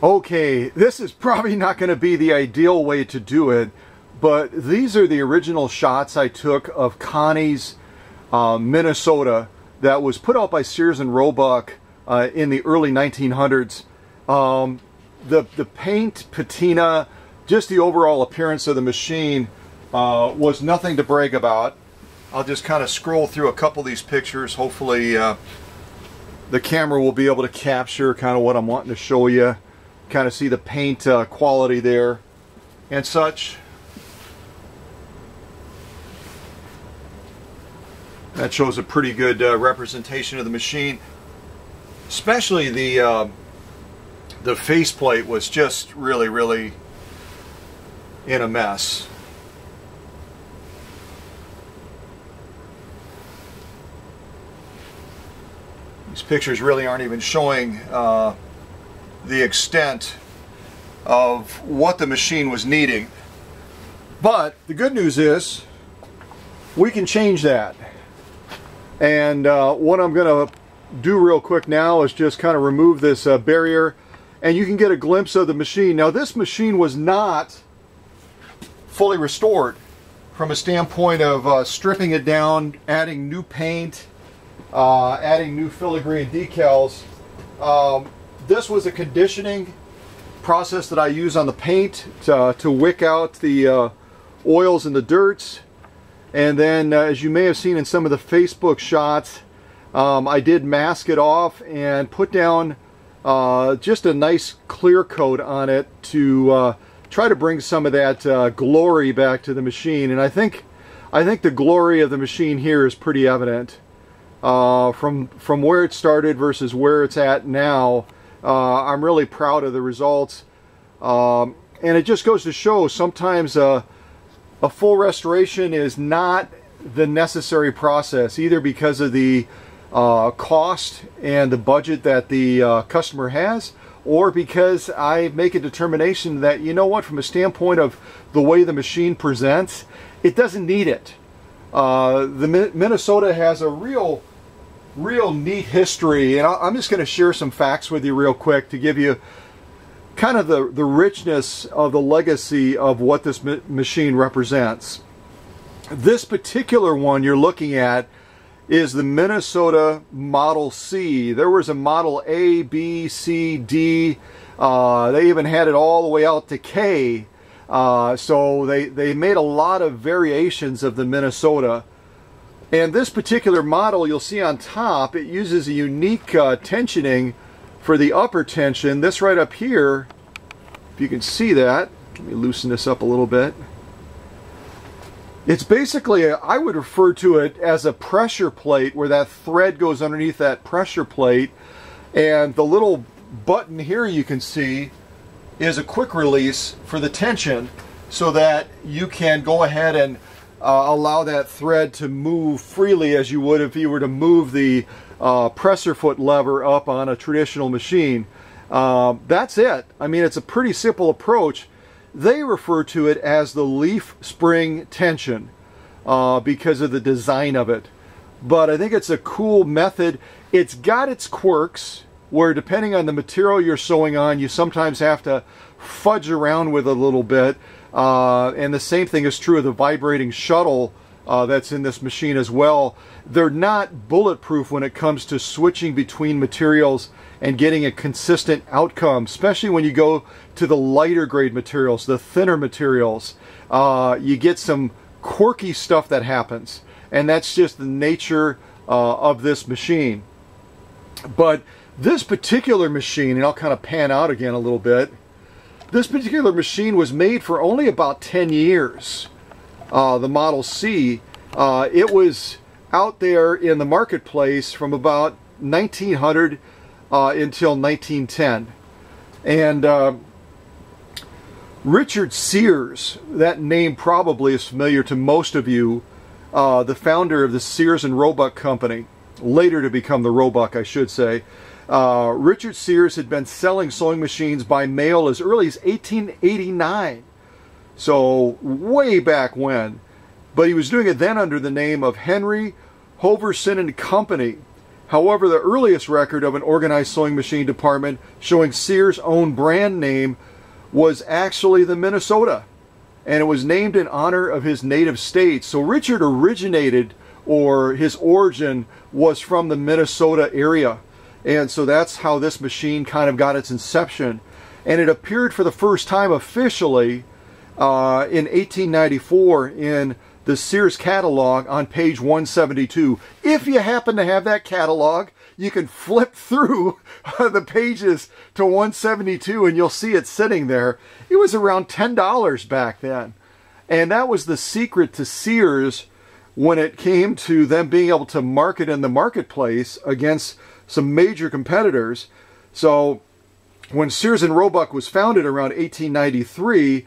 Okay, this is probably not going to be the ideal way to do it, but these are the original shots I took of Connie's Minnesota that was put out by Sears and Roebuck in the early 1900s. The paint, patina, just the overall appearance of the machine was nothing to brag about. I'll just kind of scroll through a couple of these pictures. Hopefully the camera will be able to capture kind of what I'm wanting to show you. Kind of see the paint quality there and such. That shows a pretty good representation of the machine. Especially the faceplate was just really in a mess. These pictures really aren't even showing the extent of what the machine was needing. But the good news is we can change that. And what I'm going to do real quick now is just kind of remove this barrier, and you can get a glimpse of the machine. Now this machine was not fully restored from a standpoint of stripping it down, adding new paint, adding new filigree and decals. This was a conditioning process that I use on the paint to wick out the oils and the dirts. And then as you may have seen in some of the Facebook shots, I did mask it off and put down just a nice clear coat on it to try to bring some of that glory back to the machine. And I think the glory of the machine here is pretty evident. From where it started versus where it's at now. I'm really proud of the results, and it just goes to show sometimes a full restoration is not the necessary process, either because of the cost and the budget that the customer has, or because I make a determination that, you know what, from a standpoint of the way the machine presents, it doesn't need it. The Minnesota has a real neat history, and I'm just going to share some facts with you real quick to give you kind of the richness of the legacy of what this machine represents. This particular one you're looking at is the Minnesota Model C. There was a Model A, B, C, D. They even had it all the way out to K. So they made a lot of variations of the Minnesota. And this particular model, you'll see on top, it uses a unique tensioning for the upper tension. This right up here, if you can see that, let me loosen this up a little bit. It's basically, I would refer to it as a pressure plate, where that thread goes underneath that pressure plate, and the little button here you can see is a quick release for the tension, so that you can go ahead and allow that thread to move freely as you would if you were to move the presser foot lever up on a traditional machine. That's it. I mean, it's a pretty simple approach. They refer to it as the leaf spring tension because of the design of it. But I think it's a cool method. It's got its quirks, where depending on the material you're sewing on, you sometimes have to fudge around with it a little bit. And the same thing is true of the vibrating shuttle that's in this machine as well. They're not bulletproof when it comes to switching between materials and getting a consistent outcome, especially when you go to the lighter grade materials, the thinner materials. You get some quirky stuff that happens, and that's just the nature of this machine. But this particular machine, and I'll kind of pan out again a little bit, this particular machine was made for only about 10 years, the Model C. It was out there in the marketplace from about 1900 until 1910. And Richard Sears, that name probably is familiar to most of you, the founder of the Sears and Roebuck company, later to become the Roebuck, I should say. Richard Sears had been selling sewing machines by mail as early as 1889, so way back when. But he was doing it then under the name of Henry Hoverson and Company. However, the earliest record of an organized sewing machine department showing Sears' own brand name was actually the Minnesota, and it was named in honor of his native state. So Richard originated, or his origin was from the Minnesota area, and so that's how this machine kind of got its inception. And it appeared for the first time officially in 1894 in the Sears catalog on page 172. If you happen to have that catalog, you can flip through the pages to 172 and you'll see it sitting there. It was around $10 back then. And that was the secret to Sears when it came to them being able to market in the marketplace against some major competitors. So when Sears and Roebuck was founded around 1893,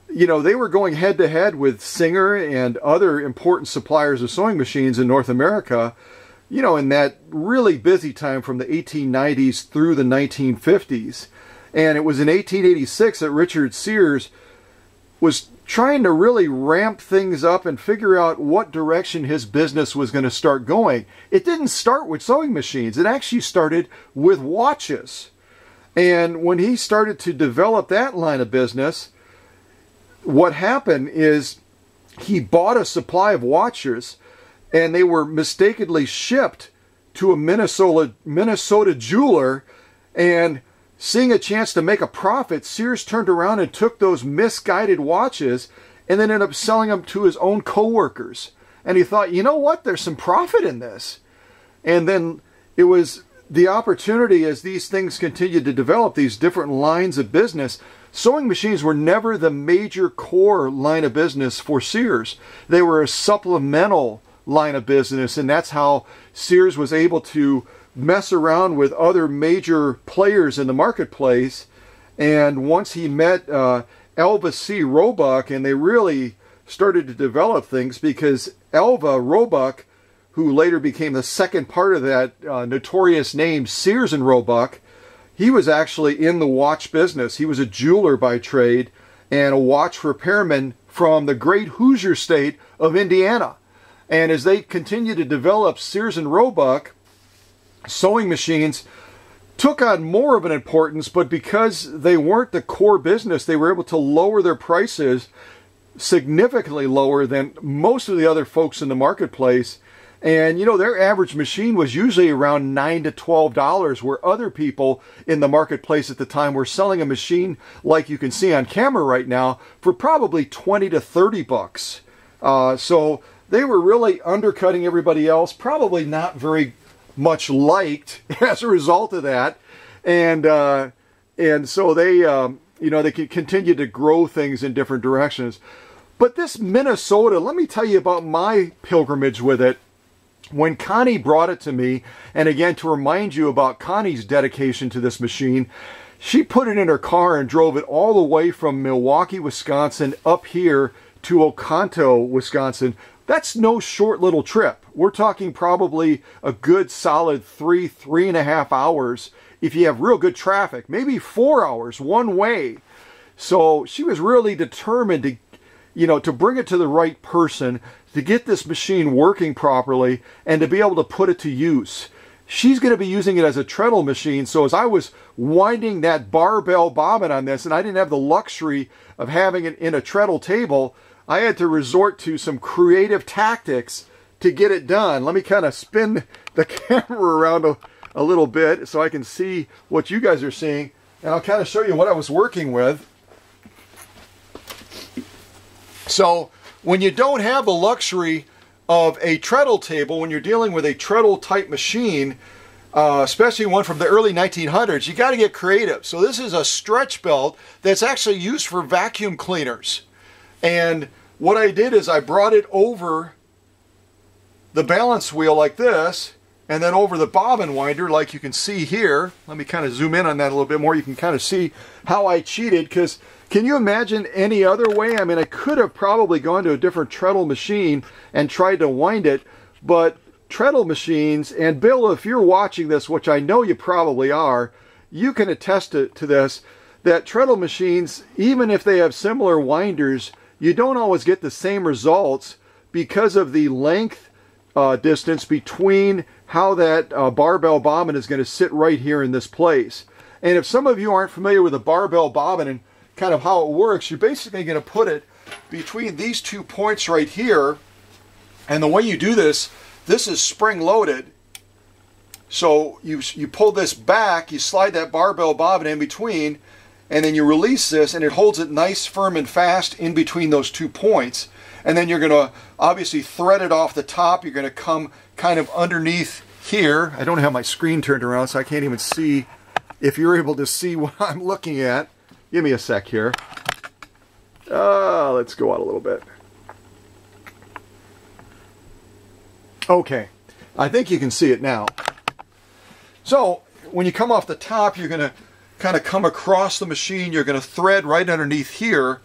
you know, they were going head to head with Singer and other important suppliers of sewing machines in North America, you know, in that really busy time from the 1890s through the 1950s. And it was in 1886 that Richard Sears was trying to really ramp things up and figure out what direction his business was going to start going. It didn't start with sewing machines. It actually started with watches. And when he started to develop that line of business, what happened is he bought a supply of watches, and they were mistakenly shipped to a Minnesota jeweler, and seeing a chance to make a profit, Sears turned around and took those misguided watches and then ended up selling them to his own co-workers. And he thought, you know what, there's some profit in this. And then it was the opportunity, as these things continued to develop, these different lines of business. Sewing machines were never the major core line of business for Sears. They were a supplemental line of business, and that's how Sears was able to mess around with other major players in the marketplace. And once he met Elva C. Roebuck, and they really started to develop things, because Elva Roebuck, who later became the second part of that notorious name, Sears and Roebuck, he was actually in the watch business. He was a jeweler by trade and a watch repairman from the great Hoosier state of Indiana. And as they continued to develop, Sears and Roebuck, sewing machines took on more of an importance, but because they weren't the core business, they were able to lower their prices significantly lower than most of the other folks in the marketplace. And, you know, their average machine was usually around $9 to $12, where other people in the marketplace at the time were selling a machine like you can see on camera right now for probably 20 to 30 bucks. So they were really undercutting everybody else, probably not very much liked as a result of that. And so they, you know, they could continue to grow things in different directions. But this Minnesota, let me tell you about my pilgrimage with it. When Connie brought it to me, and again, to remind you about Connie's dedication to this machine, she put it in her car and drove it all the way from Milwaukee, Wisconsin, up here to Oconto, Wisconsin. That's no short little trip. We're talking probably a good solid 3.5 hours if you have real good traffic, maybe 4 hours one way. So she was really determined to, you know, to bring it to the right person, to get this machine working properly, and to be able to put it to use. She's going to be using it as a treadle machine, so as I was winding that barbell bobbin on this, and I didn't have the luxury of having it in a treadle table, I had to resort to some creative tactics to get it done. Let me kind of spin the camera around a little bit so I can see what you guys are seeing, and I'll kind of show you what I was working with. So when you don't have the luxury of a treadle table, when you're dealing with a treadle type machine, especially one from the early 1900s, you got to get creative. So this is a stretch belt that's actually used for vacuum cleaners. And what I did is I brought it over the balance wheel like this, and then over the bobbin winder like you can see here. Let me kind of zoom in on that a little bit more. You can kind of see how I cheated, because can you imagine any other way? I mean, I could have probably gone to a different treadle machine and tried to wind it, but treadle machines, and Bill, if you're watching this, which I know you probably are, you can attest to this, that treadle machines, even if they have similar winders, you don't always get the same results because of the length distance between how that barbell bobbin is going to sit right here in this place. And if some of you aren't familiar with a barbell bobbin and kind of how it works, you're basically going to put it between these 2 points right here. And the way you do this, this is spring loaded. So you pull this back, you slide that barbell bobbin in between, and then you release this, and it holds it nice, firm, and fast in between those 2 points. And then you're going to obviously thread it off the top. You're going to come kind of underneath here. I don't have my screen turned around, so I can't even see if you're able to see what I'm looking at. Give me a sec here. Let's go out a little bit. Okay, I think you can see it now. So when you come off the top, you're going to kind of come across the machine. You're going to thread right underneath here,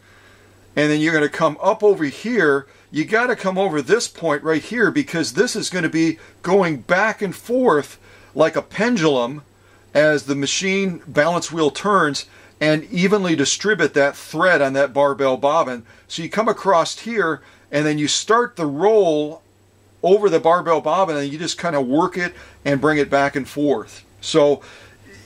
and then you're going to come up over here. You got to come over this point right here, because this is going to be going back and forth like a pendulum as the machine balance wheel turns, and evenly distribute that thread on that barbell bobbin. So you come across here, and then you start the roll over the barbell bobbin, and you just kind of work it and bring it back and forth. So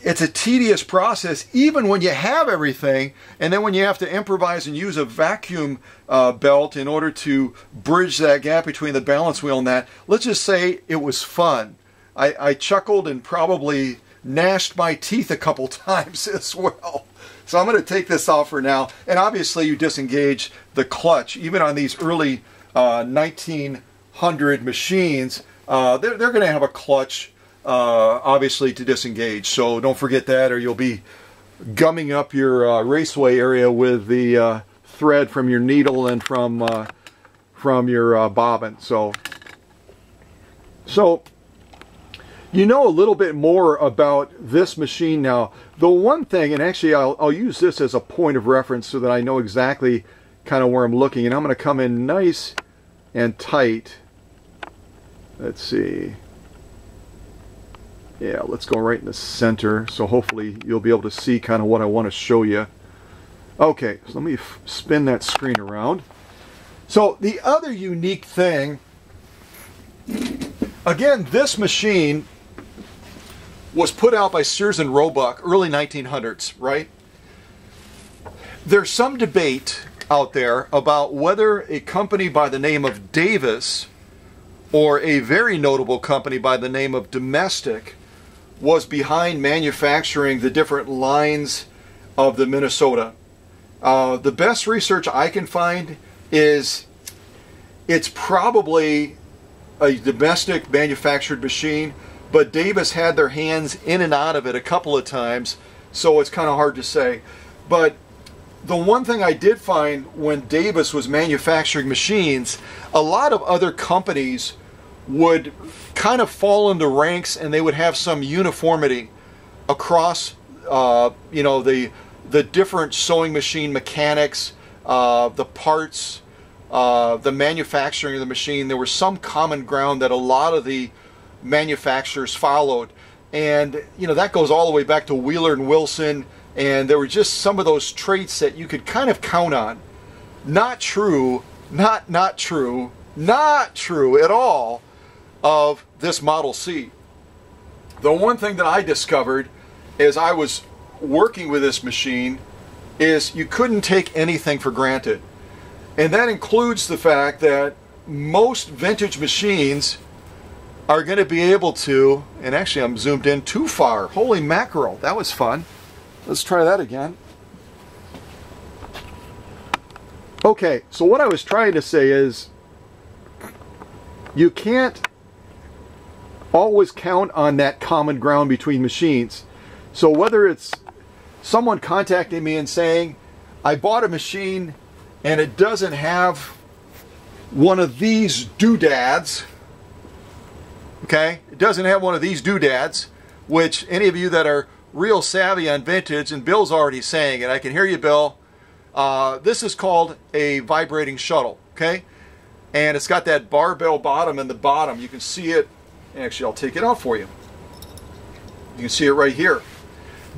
it's a tedious process even when you have everything, and then when you have to improvise and use a vacuum belt in order to bridge that gap between the balance wheel and that. Let's just say it was fun. I chuckled and probably gnashed my teeth a couple times as well. So I'm going to take this off for now, and obviously you disengage the clutch. Even on these early 1900 machines, they're going to have a clutch obviously to disengage, so don't forget that, or you'll be gumming up your raceway area with the thread from your needle and from your bobbin. So you know a little bit more about this machine now. The one thing, and actually I'll use this as a point of reference so that I know exactly kind of where I'm looking, and I'm going to come in nice and tight. Let's see. Yeah, let's go right in the center, so hopefully you'll be able to see kind of what I want to show you. Okay, so let me spin that screen around. So the other unique thing, again, this machine was put out by Sears and Roebuck, early 1900s, right? There's some debate out there about whether a company by the name of Davis or a very notable company by the name of Domestic was behind manufacturing the different lines of the Minnesota. The best research I can find is it's probably a domestic manufactured machine, but Davis had their hands in and out of it a couple of times, so it's kind of hard to say. But the one thing I did find when Davis was manufacturing machines, a lot of other companies would kind of fall into ranks, and they would have some uniformity across you know, the different sewing machine mechanics, the parts, the manufacturing of the machine. There was some common ground that a lot of the manufacturers followed, and you know, that goes all the way back to Wheeler and Wilson, and there were just some of those traits that you could kind of count on. Not true, not true at all of this Model C. The one thing that I discovered as I was working with this machine is you couldn't take anything for granted. And that includes the fact that most vintage machines are going to be able to, and actually I'm zoomed in too far. Holy mackerel, that was fun. Let's try that again. Okay, so what I was trying to say is you can't always count on that common ground between machines. So whether it's someone contacting me and saying, I bought a machine and it doesn't have one of these doodads, okay? It doesn't have one of these doodads, which any of you that are real savvy on vintage, and Bill's already saying it, I can hear you, Bill, this is called a vibrating shuttle, okay? And it's got that barbell bottom in the bottom. You can see it. Actually, I'll take it out for you. You can see it right here.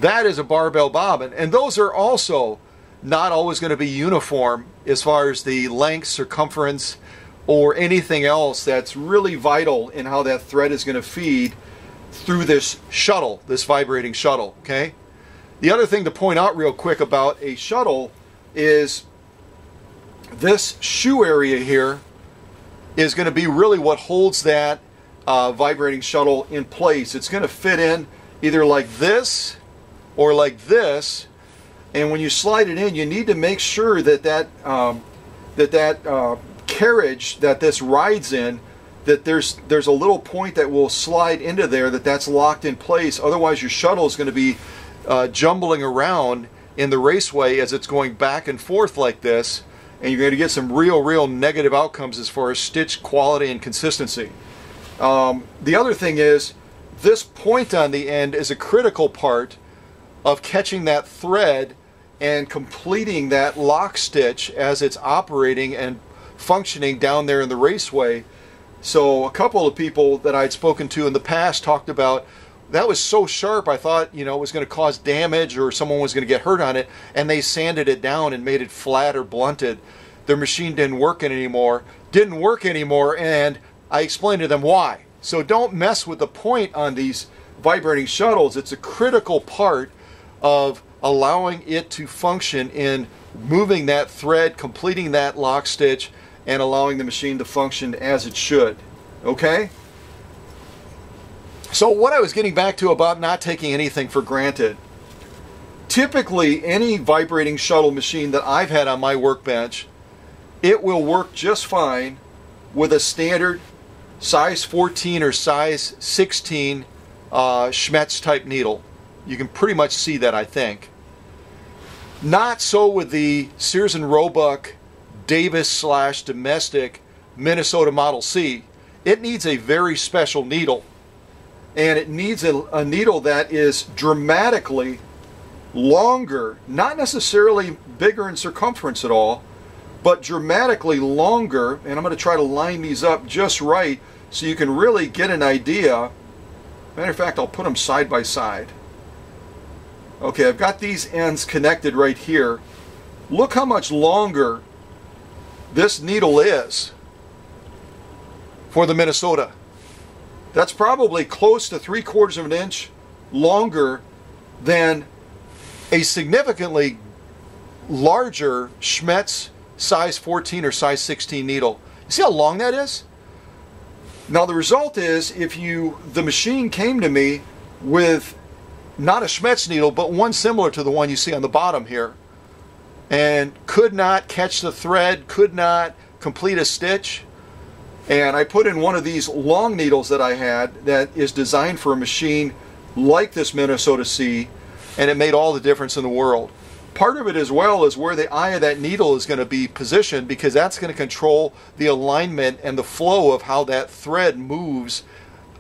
That is a barbell bobbin, and those are also not always going to be uniform as far as the length, circumference, or anything else that's really vital in how that thread is going to feed through this shuttle, this vibrating shuttle, okay? The other thing to point out real quick about a shuttle is this shoe area here is going to be really what holds that vibrating shuttle in place. It's going to fit in either like this or like this, and when you slide it in, you need to make sure that that carriage that this rides in, that there's a little point that will slide into there, that's locked in place. Otherwise your shuttle is going to be jumbling around in the raceway as it's going back and forth like this, and you're going to get some real negative outcomes as far as stitch quality and consistency. The other thing is, this point on the end is a critical part of catching that thread and completing that lock stitch as it's operating and functioning down there in the raceway. So a couple of people that I'd spoken to in the past talked about, that was so sharp I thought, you know, it was going to cause damage or someone was going to get hurt on it, and they sanded it down and made it flat or blunted. Their machine didn't work anymore, and I explained to them why. So don't mess with the point on these vibrating shuttles. It's a critical part of allowing it to function in moving that thread, completing that lock stitch, and allowing the machine to function as it should. Okay? So what I was getting back to about not taking anything for granted. Typically, any vibrating shuttle machine that I've had on my workbench, it will work just fine with a standard size 14 or size 16 Schmetz type needle. You can pretty much see that, I think. Not so with the Sears and Roebuck Davis / domestic Minnesota Model C. It needs a very special needle, and it needs a needle that is dramatically longer, not necessarily bigger in circumference at all, but dramatically longer. And I'm going to try to line these up just right so you can really get an idea. Matter of fact, I'll put them side by side. Okay, I've got these ends connected right here. Look how much longer this needle is for the Minnesota. That's probably close to 3/4 of an inch longer than a significantly larger Schmetz size 14 or size 16 needle. You see how long that is? Now the result is, if the machine came to me with not a Schmetz needle, but one similar to the one you see on the bottom here, and could not catch the thread, could not complete a stitch, and I put in one of these long needles that I had that is designed for a machine like this Minnesota C, and it made all the difference in the world. Part of it as well is where the eye of that needle is going to be positioned, because that's going to control the alignment and the flow of how that thread moves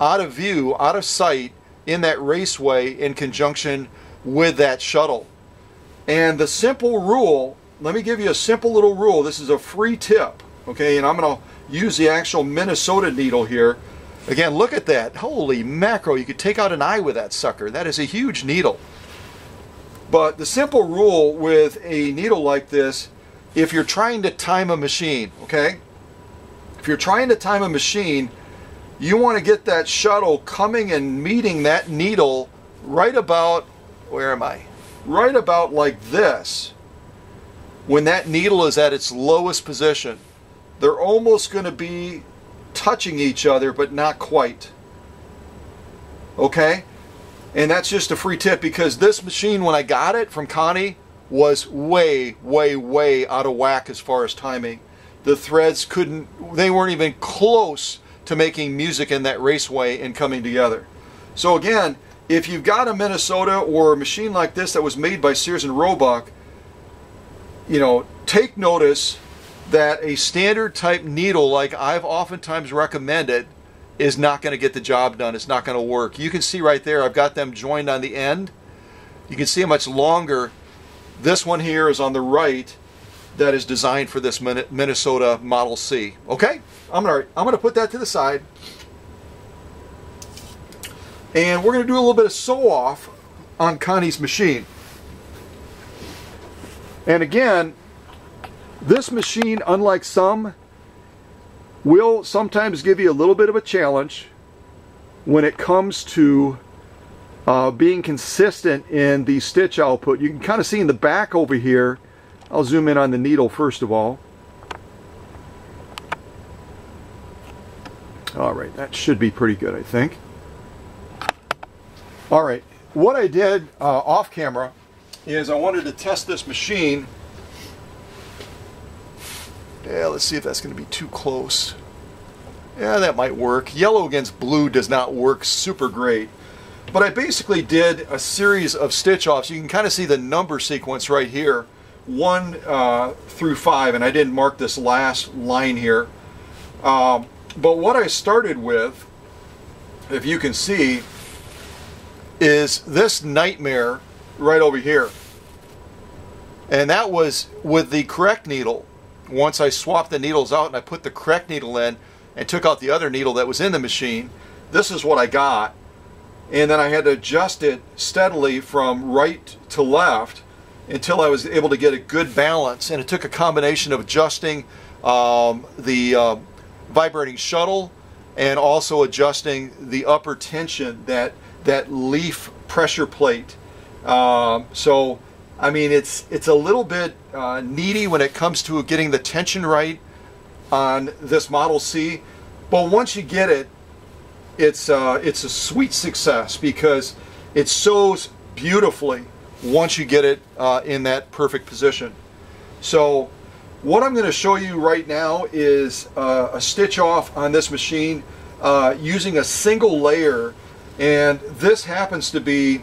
out of view, out of sight, in that raceway in conjunction with that shuttle. And the simple rule, let me give you a simple little rule. This is a free tip, okay? And I'm going to use the actual Minnesota needle here. Again, look at that. Holy macro, you could take out an eye with that sucker. That is a huge needle. But the simple rule with a needle like this, if you're trying to time a machine, okay? If you're trying to time a machine, you want to get that shuttle coming and meeting that needle right about, where am I? Right about like this. When that needle is at its lowest position, they're almost going to be touching each other, but not quite. Okay? And that's just a free tip, because this machine, when I got it from Connie, was way out of whack as far as timing. The threads they weren't even close to making music in that raceway and coming together. So again, if you've got a Minnesota or a machine like this that was made by Sears and Roebuck, you know, take notice that a standard type needle like I've oftentimes recommended is not going to get the job done. It's not going to work. You can see right there, I've got them joined on the end. You can see how much longer this one here is on the right that is designed for this Minnesota Model C. Okay? I'm gonna put that to the side, and we're gonna do a little bit of sew off on Connie's machine. And again, this machine, unlike some, will sometimes give you a little bit of a challenge when it comes to being consistent in the stitch output. You can kind of see in the back over here. I'll zoom in on the needle first of all. Alright, that should be pretty good, I think. Alright, what I did off camera is I wanted to test this machine. Yeah, let's see if that's going to be too close. Yeah, that might work. Yellow against blue does not work super great. But I basically did a series of stitch offs. You can kind of see the number sequence right here, 1 through 5, and I didn't mark this last line here. But what I started with, if you can see, is this nightmare right over here. And that was with the correct needle. Once I swapped the needles out and I put the correct needle in and took out the other needle that was in the machine, this is what I got. And then I had to adjust it steadily from right to left until I was able to get a good balance. And it took a combination of adjusting the vibrating shuttle and also adjusting the upper tension, that leaf pressure plate. So I mean, it's a little bit needy when it comes to getting the tension right on this Model C, but once you get it, it's a sweet success because it sews beautifully once you get it in that perfect position. So what I'm going to show you right now is a stitch off on this machine using a single layer, and this happens to be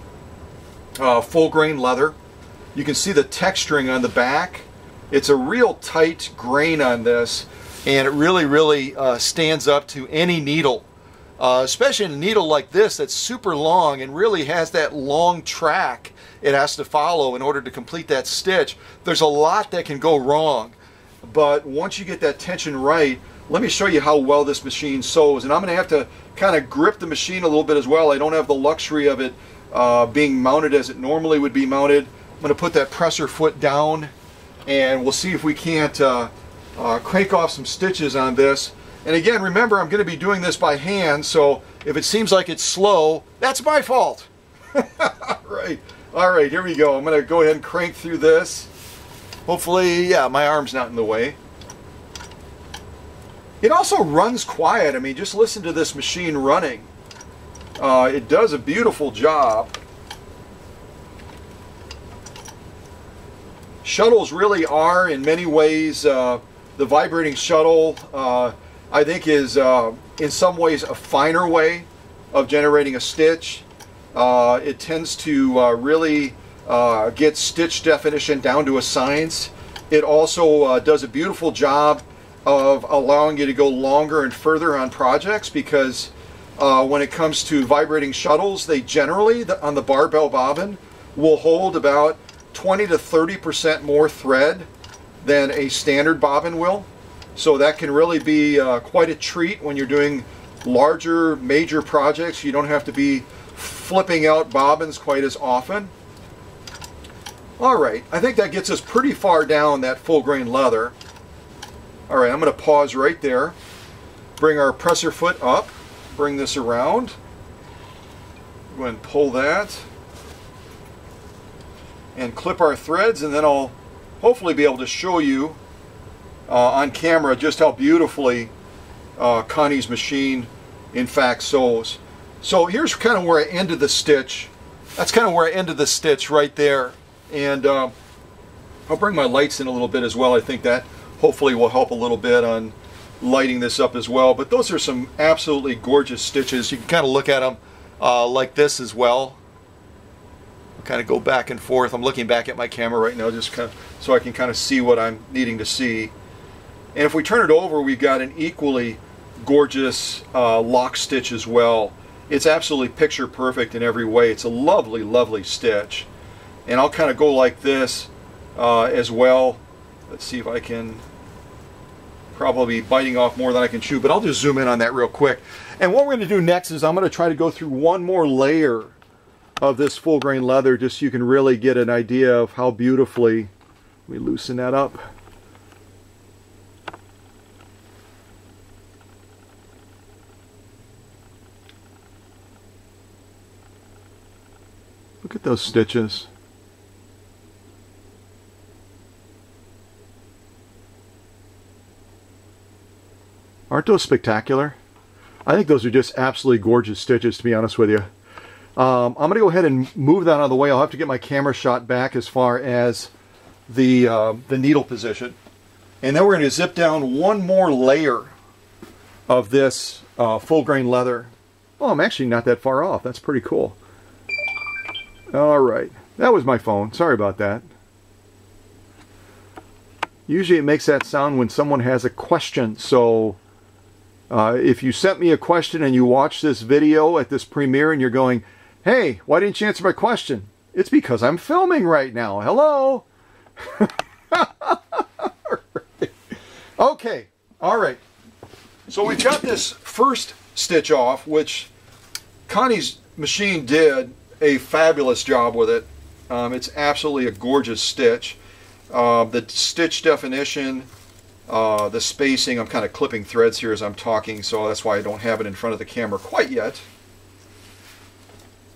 full grain leather. You can see the texturing on the back. It's a real tight grain on this, and it really stands up to any needle, especially in a needle like this that's super long and really has that long track it has to follow in order to complete that stitch. There's a lot that can go wrong, but once you get that tension right, let me show you how well this machine sews. And I'm going to have to kind of grip the machine a little bit as well. I don't have the luxury of it being mounted as it normally would be mounted. I'm going to put that presser foot down, and we'll see if we can't crank off some stitches on this. And again, remember, I'm going to be doing this by hand, so if it seems like it's slow, that's my fault. All right, here we go. I'm going to go ahead and crank through this. Hopefully, yeah, my arm's not in the way. It also runs quiet. I mean, just listen to this machine running. It does a beautiful job. Shuttles really are, in many ways, the vibrating shuttle, I think, is in some ways a finer way of generating a stitch. It tends to really get stitch definition down to a science. It also does a beautiful job of allowing you to go longer and further on projects, because when it comes to vibrating shuttles, they generally, on the barbell bobbin, will hold about 20 to 30% more thread than a standard bobbin will. So that can really be quite a treat when you're doing larger, major projects. You don't have to be flipping out bobbins quite as often. All right, I think that gets us pretty far down that full grain leather. All right, I'm going to pause right there, bring our presser foot up, bring this around, go ahead and pull that, and clip our threads, and then I'll hopefully be able to show you on camera just how beautifully Connie's machine in fact sews. So here's kind of where I ended the stitch. That's kind of where I ended the stitch right there. And I'll bring my lights in a little bit as well. I think that hopefully will help a little bit on lighting this up as well. But those are some absolutely gorgeous stitches. You can kind of look at them like this as well. Kind of go back and forth. I'm looking back at my camera right now just kind of so I can kind of see what I'm needing to see. And if we turn it over, we've got an equally gorgeous lock stitch as well. It's absolutely picture perfect in every way. It's a lovely stitch. And I'll kind of go like this as well. Let's see if I can, probably biting off more than I can chew, but I'll just zoom in on that real quick. And what we're going to do next is I'm going to try to go through one more layer of this full grain leather, just so you can really get an idea of how beautifully we loosen that up. those stitches. Aren't those spectacular? I think those are just absolutely gorgeous stitches, to be honest with you. I'm going to go ahead and move that out of the way. I'll have to get my camera shot back as far as the needle position. And then we're going to zip down one more layer of this full grain leather. Oh, I'm actually not that far off. That's pretty cool. All right. That was my phone. Sorry about that. Usually it makes that sound when someone has a question. So if you sent me a question and you watch this video at this premiere and you're going, hey, why didn't you answer my question? It's because I'm filming right now. Hello? Okay. All right. So we've got this first stitch off, which Connie's machine did a fabulous job with it. It's absolutely a gorgeous stitch. The stitch definition, the spacing, I'm kind of clipping threads here as I'm talking, so that's why I don't have it in front of the camera quite yet.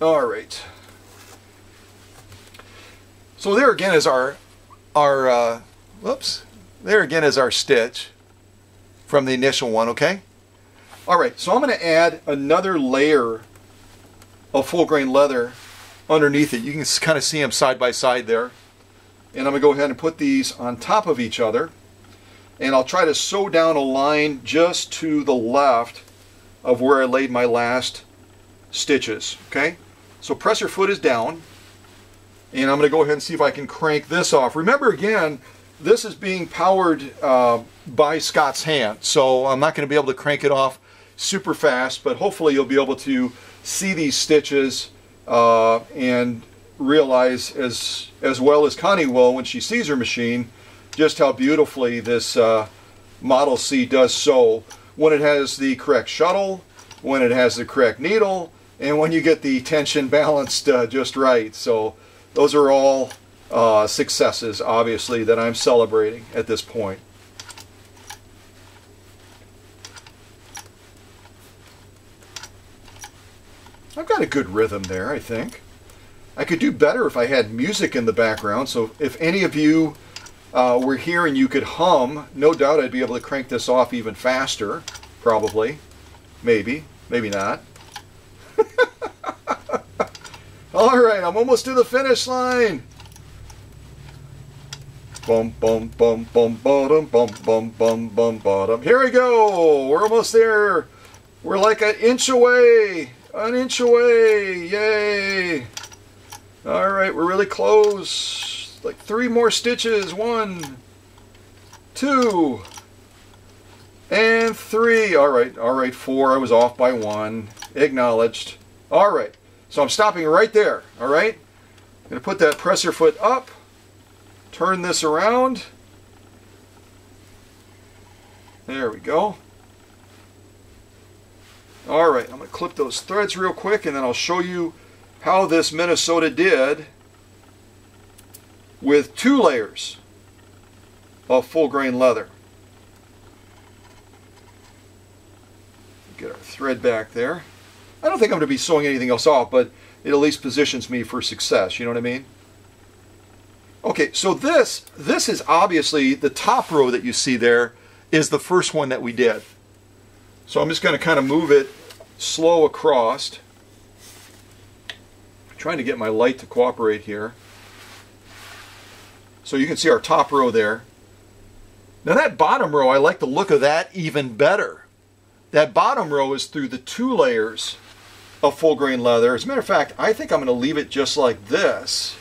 All right. So there again is our there again is our stitch from the initial one, okay? All right, so I'm going to add another layer of full grain leather underneath it. You can kind of see them side by side there. And I'm going to go ahead and put these on top of each other. And I'll try to sew down a line just to the left of where I laid my last stitches, okay? So presser foot is down. And I'm going to go ahead and see if I can crank this off. Remember again, this is being powered by Scott's hand. So I'm not going to be able to crank it off super fast, but hopefully you'll be able to see these stitches and realize as well as Connie will when she sees her machine just how beautifully this Model C does sew when it has the correct shuttle, when it has the correct needle, and when you get the tension balanced just right. So those are all successes, obviously, that I'm celebrating at this point. I've got a good rhythm there, I think. I could do better if I had music in the background, so if any of you were here and you could hum, no doubt I'd be able to crank this off even faster, probably. Maybe, maybe not. All right, I'm almost to the finish line. Bum, bum, bum, bum, bottom, bum, bum, bum, bum, bottom. Here we go. We're almost there. We're like an inch away. An inch away. Yay. All right, we're really close. Like 3 more stitches. 1, 2, and 3. All right, 4. I was off by 1. Acknowledged. All right. So I'm stopping right there, all right? I'm going to put that presser foot up, turn this around. There we go. All right, I'm going to clip those threads real quick, and then I'll show you how this Minnesota did with 2 layers of full grain leather. Get our thread back there. I don't think I'm going to be sewing anything else off, but it at least positions me for success, you know what I mean? Okay, so this is obviously the top row that you see there is the first one that we did. So I'm just going to kind of move it slow across. I'm trying to get my light to cooperate here. So you can see our top row there. Now that bottom row, I like the look of that even better. That bottom row is through the 2 layers of full grain leather. As a matter of fact, I think I'm going to leave it just like this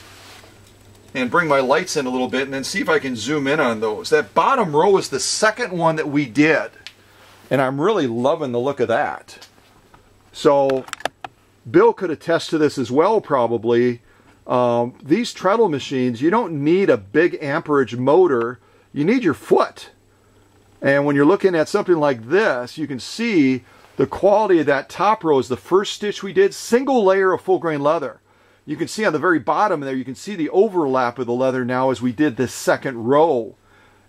and bring my lights in a little bit and then see if I can zoom in on those. That bottom row is the second one that we did, and I'm really loving the look of that. So Bill could attest to this as well, probably. These treadle machines, you don't need a big amperage motor. You need your foot. And when you're looking at something like this, you can see the quality of that top row is the first stitch we did, single layer of full grain leather. You can see on the very bottom there, you can see the overlap of the leather now as we did this second row.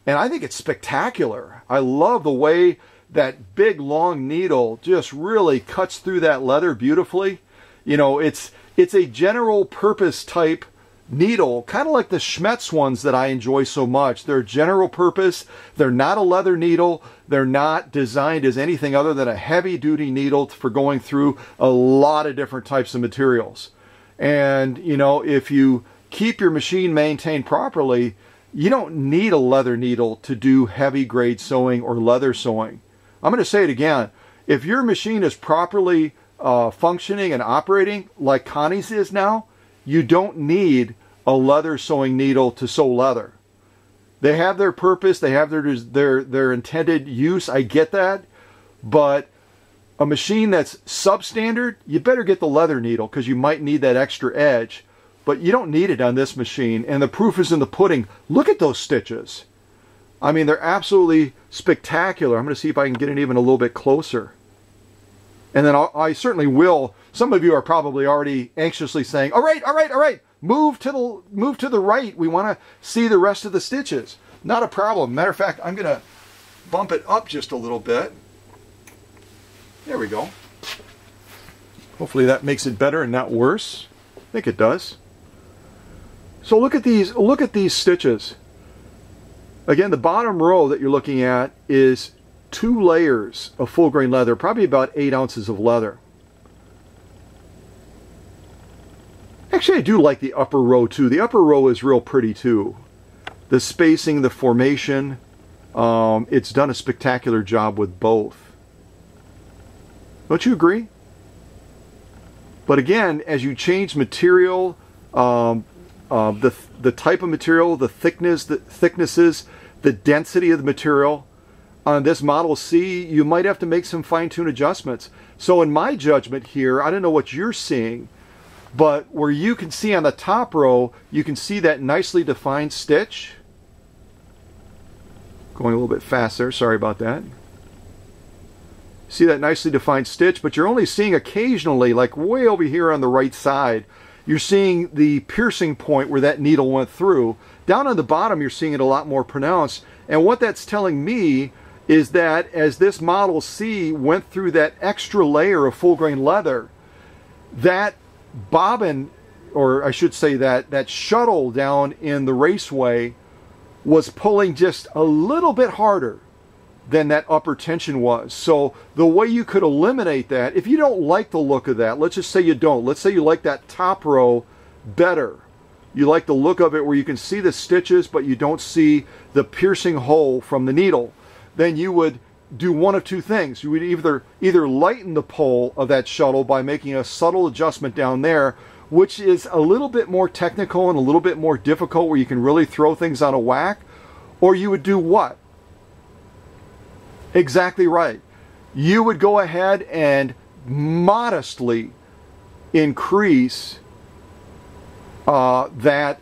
And I think it's spectacular. I love the way that big long needle just really cuts through that leather beautifully. You know, it's It's a general purpose type needle, kind of like the Schmetz ones that I enjoy so much. They're general purpose. They're not a leather needle. They're not designed as anything other than a heavy duty needle for going through a lot of different types of materials. And, you know, if you keep your machine maintained properly, you don't need a leather needle to do heavy grade sewing or leather sewing. I'm going to say it again. If your machine is properly functioning and operating like Connie's is now, you don't need a leather sewing needle to sew leather. They have their purpose, they have their intended use, I get that, but a machine that's substandard, you better get the leather needle because you might need that extra edge, but you don't need it on this machine, and the proof is in the pudding. Look at those stitches. I mean, they're absolutely spectacular. I'm going to see if I can get it even a little bit closer. And then I certainly will. Some of you are probably already anxiously saying, all right, move to the right. We want to see the rest of the stitches. Not a problem. Matter of fact, I'm going to bump it up just a little bit. There we go. Hopefully that makes it better and not worse. I think it does. So look at these stitches. Again, the bottom row that you're looking at is 2 layers of full grain leather, probably about 8 ounces of leather. Actually, I do like the upper row too. The upper row is real pretty too. The spacing, the formation, it's done a spectacular job with both. Don't you agree? But again, as you change material, the type of material, the thicknesses, the density of the material, on this Model C, you might have to make some fine-tune adjustments. So in my judgment here, I don't know what you're seeing, but where you can see on the top row, you can see that nicely defined stitch. Going a little bit faster, sorry about that. See that nicely defined stitch, but you're only seeing occasionally, like way over here on the right side, you're seeing the piercing point where that needle went through. Down on the bottom, you're seeing it a lot more pronounced. And what that's telling me is that as this Model C went through that extra layer of full grain leather, that bobbin, or I should say that shuttle down in the raceway was pulling just a little bit harder than that upper tension was. So the way you could eliminate that, if you don't like the look of that, let's just say you don't. Let's say you like that top row better. You like the look of it where you can see the stitches, but you don't see the piercing hole from the needle. Then you would do one of two things. You would either lighten the pull of that shuttle by making a subtle adjustment down there, which is a little bit more technical and a little bit more difficult, where you can really throw things on a whack, or you would do what? Exactly right. You would go ahead and modestly increase that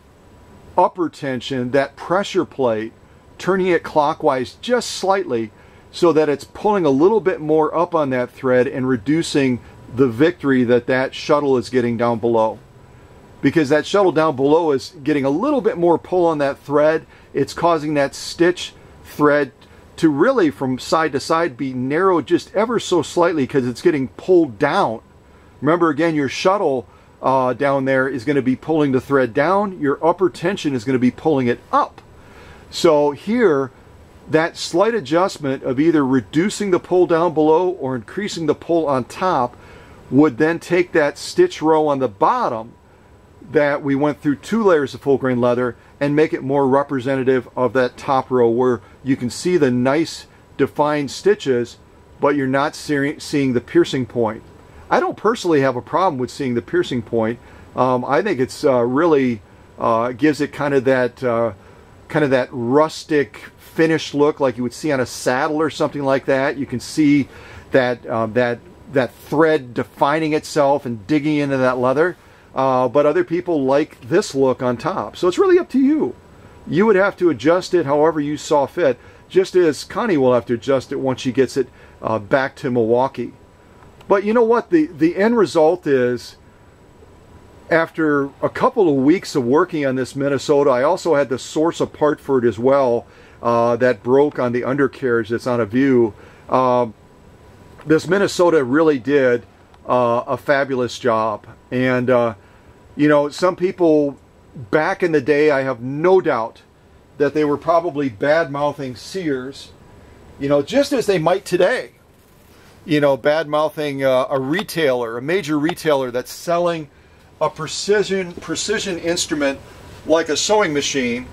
upper tension, that pressure plate, turning it clockwise just slightly so that it's pulling a little bit more up on that thread and reducing the victory that shuttle is getting down below. Because that shuttle down below is getting a little bit more pull on that thread. It's causing that stitch thread to really from side to side be narrowed just ever so slightly because it's getting pulled down. Remember again, your shuttle down there is going to be pulling the thread down. Your upper tension is going to be pulling it up. So here, that slight adjustment of either reducing the pull down below or increasing the pull on top would then take that stitch row on the bottom that we went through 2 layers of full grain leather and make it more representative of that top row where you can see the nice defined stitches, but you're not seeing the piercing point. I don't personally have a problem with seeing the piercing point. I think it's really gives it kind of that rustic finished look like you would see on a saddle or something like that. You can see that thread defining itself and digging into that leather. But other people like this look on top. So it's really up to you. You would have to adjust it however you saw fit, just as Connie will have to adjust it once she gets it back to Milwaukee. But you know what? The end result is, after a couple of weeks of working on this Minnesota, I also had to source a part for it as well that broke on the undercarriage that's on a view. This Minnesota really did a fabulous job. And You know, some people back in the day, I have no doubt that they were probably bad-mouthing Sears, you know, just as they might today. You know, bad-mouthing a retailer, a major retailer that's selling a precision instrument like a sewing machine,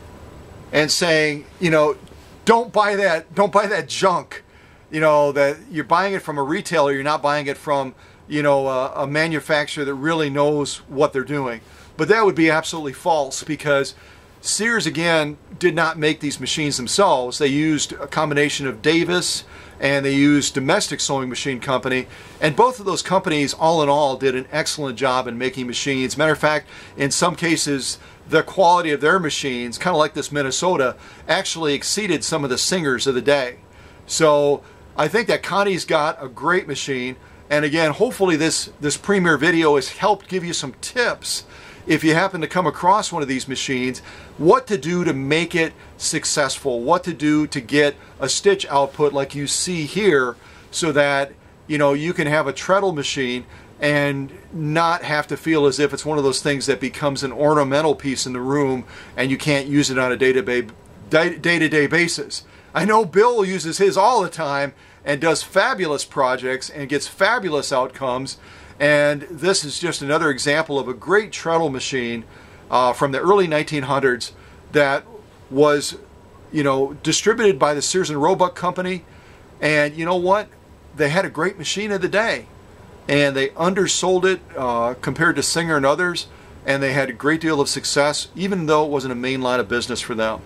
and saying, you know, don't buy that junk. You know, that you're buying it from a retailer, you're not buying it from, you know, a manufacturer that really knows what they're doing. But that would be absolutely false, because Sears, again, did not make these machines themselves. They used a combination of Davis, and they used Domestic Sewing Machine Company, and both of those companies, all in all, did an excellent job in making machines. Matter of fact, in some cases, the quality of their machines, kind of like this Minnesota, actually exceeded some of the Singers of the day. So I think that Connie's got a great machine, and again, hopefully this premiere video has helped give you some tips if you happen to come across one of these machines, what to do to make it successful, what to do to get a stitch output like you see here, so that, you know, you can have a treadle machine and not have to feel as if it's one of those things that becomes an ornamental piece in the room and you can't use it on a day-to-day basis. I know Bill uses his all the time and does fabulous projects and gets fabulous outcomes. And this is just another example of a great treadle machine from the early 1900s that was, you know, distributed by the Sears and Roebuck company. And you know what? They had a great machine of the day, and they undersold it compared to Singer and others, and they had a great deal of success, even though it wasn't a main line of business for them.